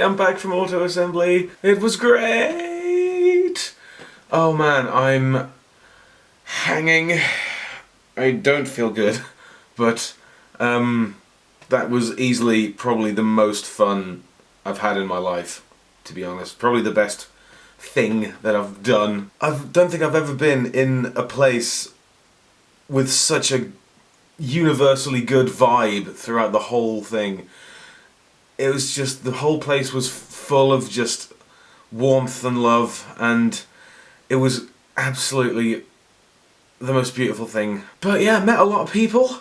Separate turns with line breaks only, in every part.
I'm back from auto assembly. It was great. Oh man, I'm hanging. I don't feel good, but that was easily probably the most fun I've had in my life, to be honest. Probably the best thing that I've done. I don't think I've ever been in a place with such a universally good vibe throughout the whole thing. It was just, the whole place was full of just warmth and love, and it was absolutely the most beautiful thing. But yeah, met a lot of people.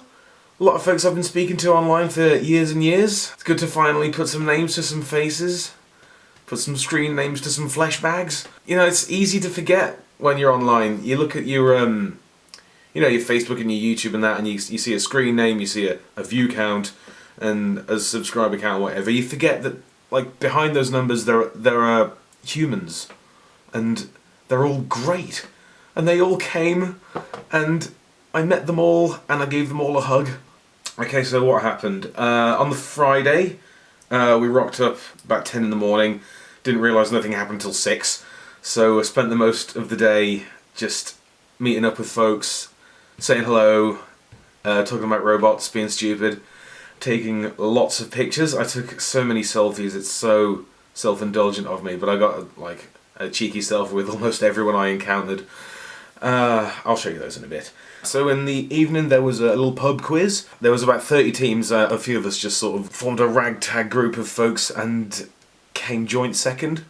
A lot of folks I've been speaking to online for years and years. It's good to finally put some names to some faces. Put some screen names to some flesh bags. You know, it's easy to forget when you're online. You look at your, your Facebook and your YouTube and that, and you see a screen name, you see a view count, and a subscriber count, whatever. You forget that, like, behind those numbers there are humans, and they're all great, and they all came, and I met them all, and I gave them all a hug. Okay, so what happened? On the Friday, we rocked up about 10 in the morning. Didn't realise nothing happened till 6, so I spent the most of the day just meeting up with folks, saying hello, talking about robots, being stupid, taking lots of pictures. I took so many selfies, it's so self-indulgent of me, but I got like a cheeky selfie with almost everyone I encountered. I'll show you those in a bit. So in the evening there was a little pub quiz. There was about 30 teams, a few of us just sort of formed a ragtag group of folks and came joint second.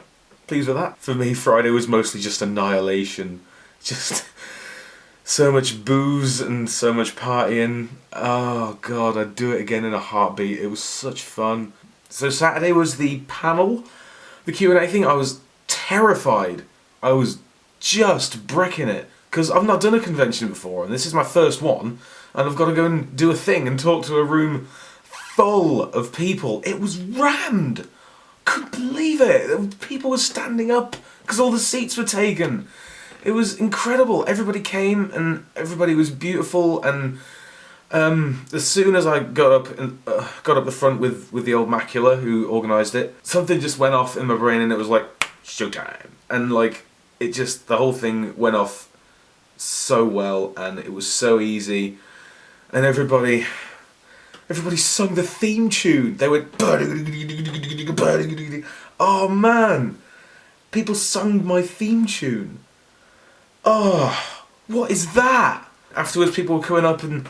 Pleased with that. For me, Friday was mostly just annihilation. Just so much booze and so much partying. Oh god, I'd do it again in a heartbeat. It was such fun. So Saturday was the panel, the Q&A thing. I was terrified. I was just bricking it, because I've not done a convention before, and this is my first one, and I've got to go and do a thing and talk to a room full of people. It was rammed. Couldn't believe it. People were standing up because all the seats were taken. It was incredible. Everybody came and everybody was beautiful, and as soon as I got up the front with the old Macula who organised it, something just went off in my brain and it was like, showtime. And like, it just, the whole thing went off so well, and it was so easy, and everybody sung the theme tune. They went, oh man, people sung my theme tune. Oh, what is that? Afterwards people were coming up and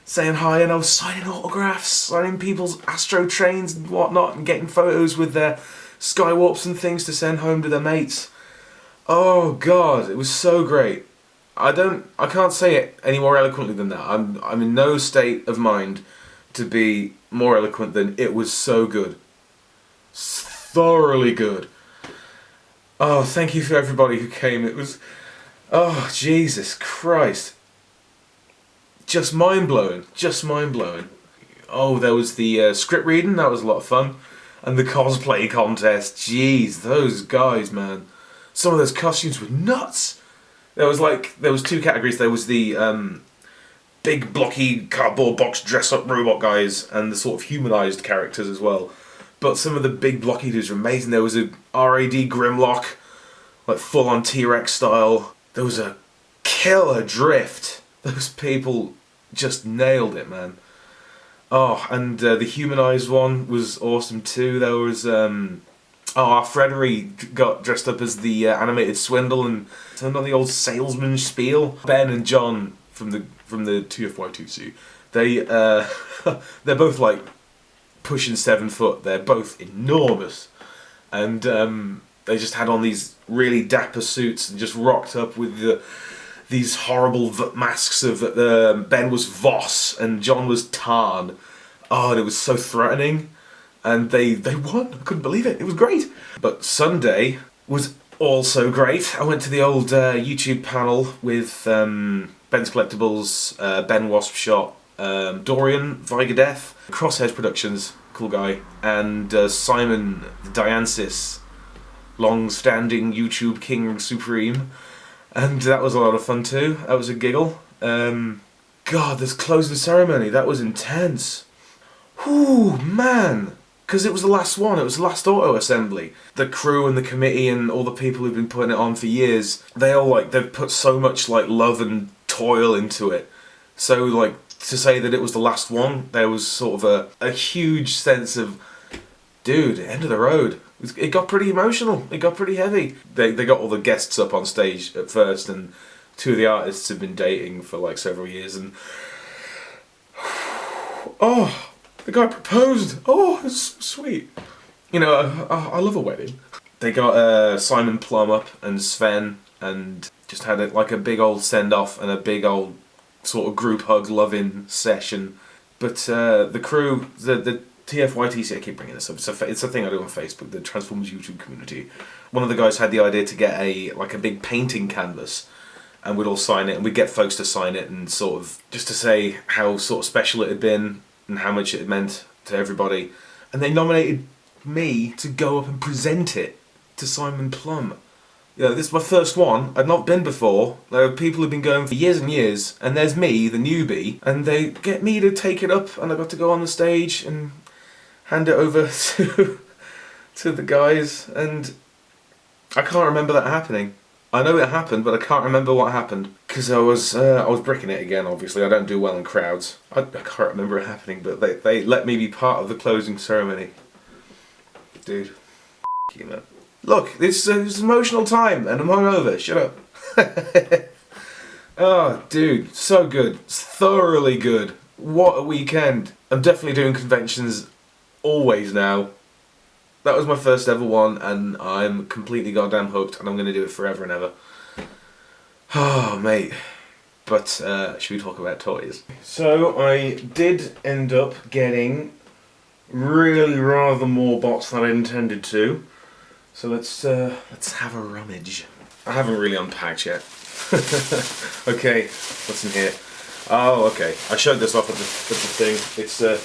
saying hi, and I was signing autographs, signing people's Astro trains and whatnot, and getting photos with their Skywarps and things to send home to their mates. Oh god, it was so great. I can't say it any more eloquently than that. I'm in no state of mind to be more eloquent than it was so good. Thoroughly good. Oh, thank you for everybody who came. It was, oh Jesus Christ. Just mind-blowing. Just mind-blowing. Oh, there was the script reading, that was a lot of fun. And the cosplay contest. Jeez, those guys, man. Some of those costumes were nuts. There was two categories. There was the big blocky cardboard box dress-up robot guys, and the sort of humanised characters as well. But some of the big blocky dudes were amazing. There was a RAD Grimlock, like full-on T-Rex style. There was a killer drift. Those people just nailed it, man. Oh, and the humanised one was awesome too. There was our Frederick got dressed up as the animated Swindle and turned on the old salesman spiel. Ben and John from the 2FY2C, they're both like pushing 7 foot. They're both enormous, and they just had on these really dapper suits and just rocked up with these horrible masks of Ben was Voss and John was Tarn. Oh, and it was so threatening. And they won. I couldn't believe it. It was great. But Sunday was also great. I went to the old YouTube panel with Ben's Collectibles, Ben Waspshot, Dorian, Vigadeth, Crosshead Productions, cool guy, and Simon Diancis, long-standing YouTube King Supreme. And that was a lot of fun too. That was a giggle. God, this closing ceremony, that was intense. Whew, man. because it was the last one. It was the last auto assembly. The crew and the committee and all the people who've been putting it on for years, they've put so much like love and toil into it. So like to say that it was the last one, there was sort of a huge sense of, dude, end of the road. It got pretty emotional. It got pretty heavy. They got all the guests up on stage at first, and two of the artists have been dating for like several years, and oh, the guy proposed. Oh, it's so sweet. You know, I love a wedding. They got Simon Plum up and Sven, and just had like a big old send off and a big old sort of group hug loving session. But the crew, the TFYTC, I keep bringing this up. It's a thing I do on Facebook, the Transformers YouTube community. One of the guys had the idea to get a big painting canvas, and we'd all sign it, and we'd get folks to sign it, and sort of just to say how sort of special it had been and how much it had meant to everybody. And they nominated me to go up and present it to Simon Plum. You know, this is my first one. I'd not been before. There are people who've been going for years and years, and there's me, the newbie, and they get me to take it up, and I got to go on the stage and hand it over to the guys, and I can't remember that happening. I know it happened, but I can't remember what happened because I was bricking it again. Obviously, I don't do well in crowds. I can't remember it happening, but they let me be part of the closing ceremony. Dude, you know. Look, it's an emotional time, and I'm hungover. Shut up. Oh, dude, so good. It's thoroughly good. What a weekend. I'm definitely doing conventions always now. That was my first ever one, and I'm completely goddamn hooked, and I'm going to do it forever and ever. Oh, mate. But, should we talk about toys? So, I did end up getting really rather more bots than I intended to. So let's have a rummage. I haven't really unpacked yet. Okay, what's in here? Oh, okay. I showed this off at the thing. It's a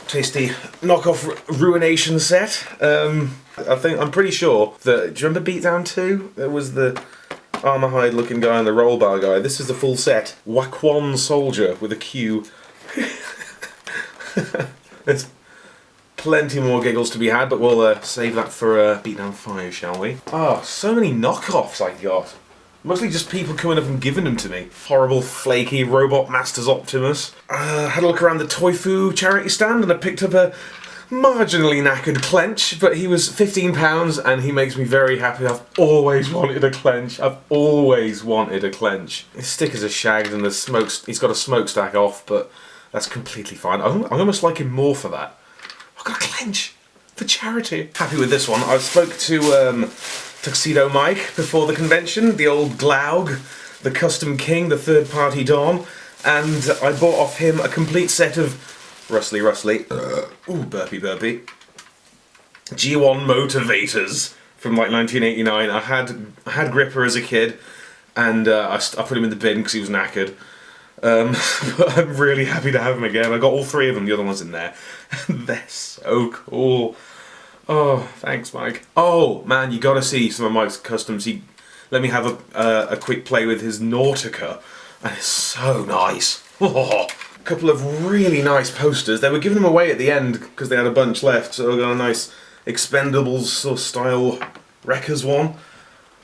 tasty knockoff Ruination set. I'm pretty sure that, do you remember Beatdown 2? There was the armor hide looking guy and the roll bar guy. This is the full set. Wakwan Soldier with a Q. There's plenty more giggles to be had, but we'll save that for Beatdown 5, shall we? Oh, so many knockoffs I got. Mostly just people coming up and giving them to me. Horrible, flaky Robot Masters Optimus. Had a look around the Toifu charity stand, and I picked up a marginally knackered Clench, but he was £15 and he makes me very happy. I've always wanted a Clench. I've always wanted a Clench. His stickers are shagged and he's got a smokestack off, but that's completely fine. I almost like him more for that. I've got a Clench for charity. Happy with this one. I spoke to Tuxedo Mike before the convention, the old Glaug, the Custom King, the third party Don, and I bought off him a complete set of Rustly, ooh, burpy, G1 motivators from like 1989. I had Gripper as a kid, and I put him in the bin because he was knackered. But I'm really happy to have him again. I got all three of them, the other one's in there. They're so cool. Oh, thanks, Mike. Oh, man, you gotta see some of Mike's customs. He let me have a quick play with his Nautica, and it's so nice. Oh. A couple of really nice posters. They were giving them away at the end because they had a bunch left, so I got a nice Expendables sort of style Wreckers one.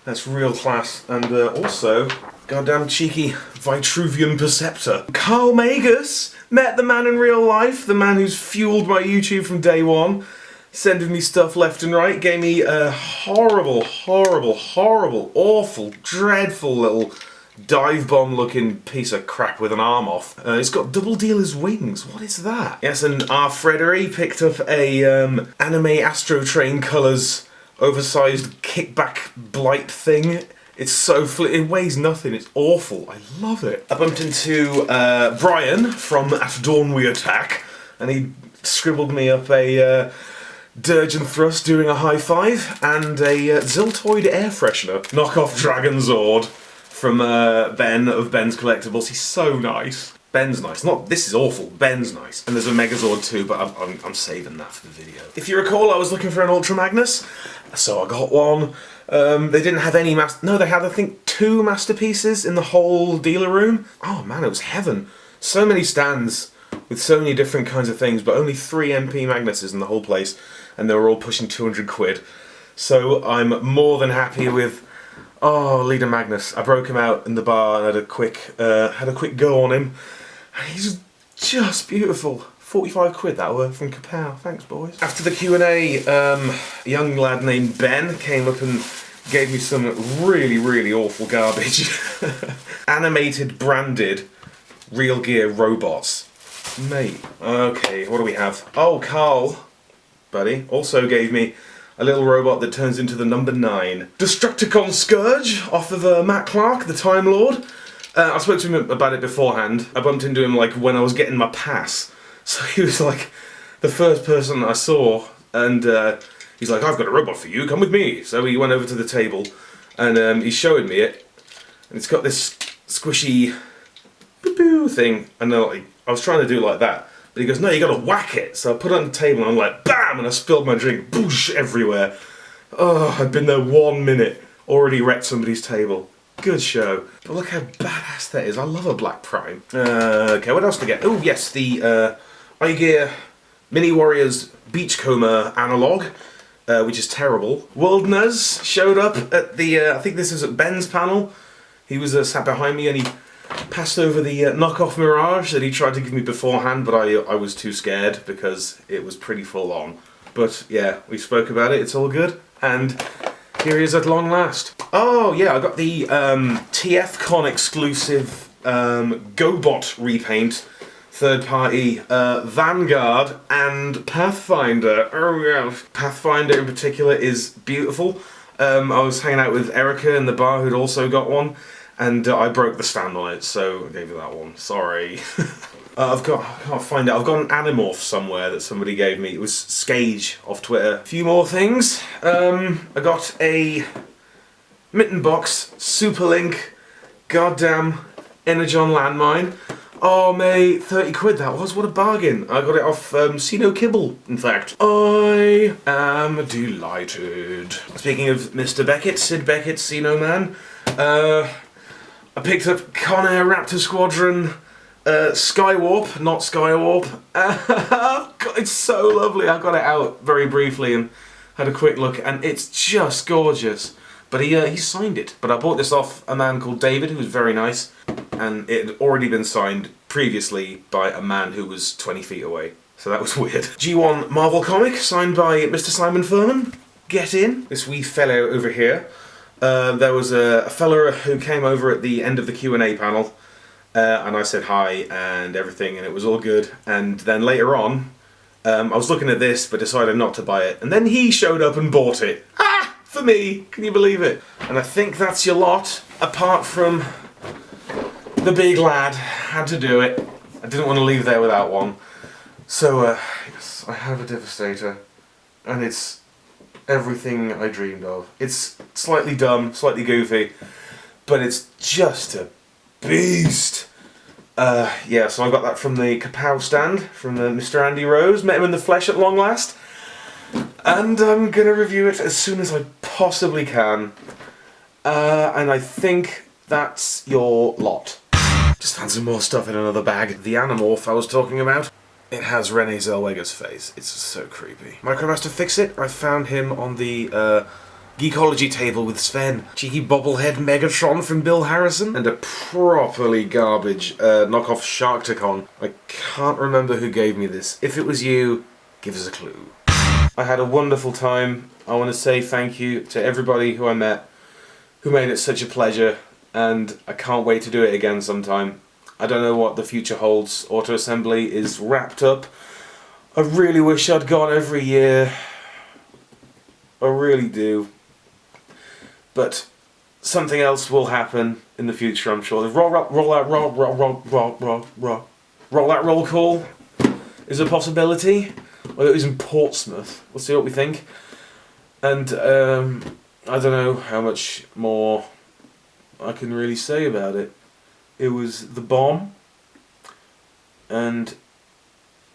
That's real class. And also, goddamn cheeky Vitruvian Perceptor. Carl Magus! Met the man in real life, the man who's fueled my YouTube from day one, sending me stuff left and right, gave me a horrible, awful, dreadful little dive bomb looking piece of crap with an arm off. It's got double dealer's wings. What is that? Yes, and our Frederick picked up a anime Astro Train colours oversized kickback blight thing. It's so it weighs nothing. It's awful. I love it. I bumped into Brian from At Dawn We Attack, and he scribbled me up a Dirge and Thrust doing a high five and a Ziltoid air freshener. Knockoff Dragon Zord from Ben of Ben's Collectibles. He's so nice. Ben's nice. This is awful. Ben's nice. And there's a Megazord too, but I'm saving that for the video. If you recall, I was looking for an Ultra Magnus, so I got one. They didn't have any no, they had, I think, 2 masterpieces in the whole dealer room. Oh man, it was heaven. So many stands, with so many different kinds of things, but only 3 MP magneses in the whole place, and they were all pushing 200 quid. So I'm more than happy with, Leader Magnus. I broke him out in the bar and had a quick go on him. And he's just beautiful. 45 quid that were from Kapow. Thanks, boys. After the Q&A, a young lad named Ben came up and gave me some really, really awful garbage. Animated, branded, real gear robots. Mate. Okay, what do we have? Oh, Carl, buddy, also gave me a little robot that turns into the number 9. Destructicon Scourge off of Matt Clark, the Time Lord. I spoke to him about it beforehand. I bumped into him like when I was getting my pass. So he was like the first person I saw, and he's like, I've got a robot for you, come with me. So he went over to the table and he's showing me it. And it's got this squishy boo thing. And I was trying to do it like that. But he goes, no, you gotta whack it. So I put it on the table and I'm like, bam! And I spilled my drink, boosh, everywhere. Oh, I'd been there 1 minute, already wrecked somebody's table. Good show. But look how badass that is. I love a Black Prime. Okay, what else to get? Oh, yes, the iGear Mini Warriors Beachcomber analog, which is terrible. Wildness showed up at the, I think this is at Ben's panel. He was sat behind me and he passed over the knockoff Mirage that he tried to give me beforehand, but I was too scared because it was pretty full on. But yeah, we spoke about it, it's all good, and here he is at long last. Oh yeah, I got the TFCon exclusive GoBot repaint, third party Vanguard and Pathfinder. Oh yeah, Pathfinder in particular is beautiful. I was hanging out with Erica in the bar who'd also got one, and I broke the stand on it, so I gave you that one. Sorry. I can't find it. I've got an Animorph somewhere that somebody gave me. It was Skage off Twitter. A few more things. I got a Mitten Box Superlink goddamn Energon landmine. Oh mate, 30 quid that was, what a bargain. I got it off Sino Kibble, in fact. I am delighted. Speaking of Mr. Beckett, Sid Beckett, Sino Man, I picked up Conair Raptor Squadron Skywarp, not Skywarp. God, it's so lovely. I got it out very briefly and had a quick look, and it's just gorgeous. But he signed it. But I bought this off a man called David, who was very nice, and it had already been signed previously by a man who was 20 feet away. So that was weird. G1 Marvel comic, signed by Mr. Simon Furman. Get in. This wee fellow over here. There was a fella who came over at the end of the Q&A panel, and I said hi and everything, and it was all good. And then later on, I was looking at this, but decided not to buy it. And then he showed up and bought it. Ah! For me! Can you believe it? And I think that's your lot, apart from the big lad. Had to do it. I didn't want to leave there without one. So, yes, I have a Devastator, and it's everything I dreamed of. It's slightly dumb, slightly goofy, but it's just a beast. Yeah, so I got that from the Kapow stand, from Mr. Andy Rose. Met him in the flesh at long last. And I'm gonna review it as soon as I possibly can. And I think that's your lot. Just found some more stuff in another bag. The Animorph I was talking about. It has Renee Zellweger's face. It's so creepy. Micromaster Fix-It. I found him on the Geekology table with Sven. Cheeky bobblehead Megatron from Bill Harrison. And a properly garbage knockoff Sharkticon. I can't remember who gave me this. If it was you, give us a clue. I had a wonderful time. I want to say thank you to everybody who I met, who made it such a pleasure, and I can't wait to do it again sometime. I don't know what the future holds. Auto Assembly is wrapped up. I really wish I'd gone every year. I really do. But something else will happen in the future, I'm sure. The roll out roll call is a possibility. Well, it was in Portsmouth. We'll see what we think. And I don't know how much more I can really say about it. It was the bomb, and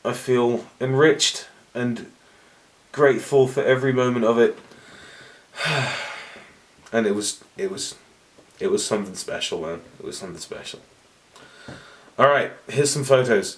I feel enriched and grateful for every moment of it. And it was something special, man. It was something special. All right, here's some photos.